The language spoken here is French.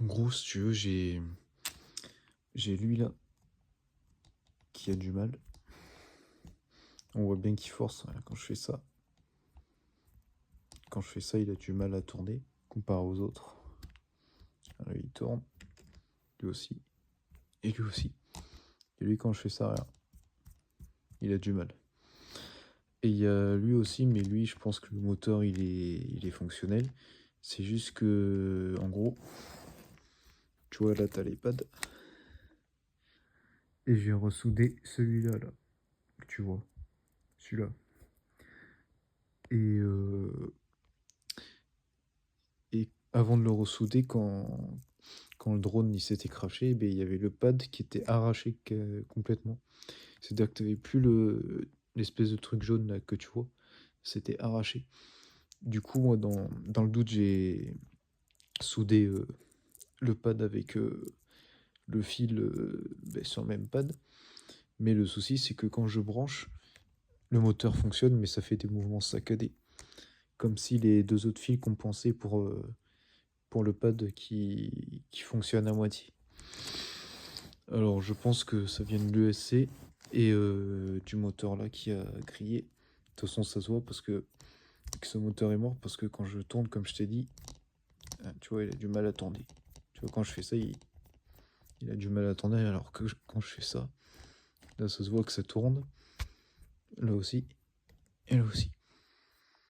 En gros, si tu veux, j'ai lui là qui a du mal. On voit bien qu'il force hein, quand je fais ça. Quand je fais ça, il a du mal à tourner comparé aux autres. Alors, il tourne, lui aussi, et lui aussi. Et lui, quand je fais ça, regarde, il a du mal. Et il y a lui aussi, mais lui, je pense que le moteur, il est fonctionnel. C'est juste que, en gros, tu vois, là, t'as l'iPad. Et j'ai ressoudé celui-là, là, que tu vois. Celui-là. Et, et avant de le ressouder, quand le drone il s'était craché, ben, il y avait le pad qui était arraché complètement. C'est-à-dire que tu n'avais plus l'espèce de truc jaune là, que tu vois. C'était arraché. Du coup, moi, dans le doute, j'ai soudé le pad avec le fil ben, sur le même pad. Mais le souci, c'est que quand je branche, le moteur fonctionne, mais ça fait des mouvements saccadés. Comme si les deux autres fils compensaient pour le pad qui fonctionne à moitié. Alors, je pense que ça vient de l'ESC et du moteur là qui a grillé. De toute façon, ça se voit parce que ce moteur est mort parce que quand je tourne, comme je t'ai dit, tu vois, il a du mal à tourner. Tu vois, quand je fais ça, il a du mal à tourner alors que quand je fais ça, là, ça se voit que ça tourne. Là aussi et là aussi.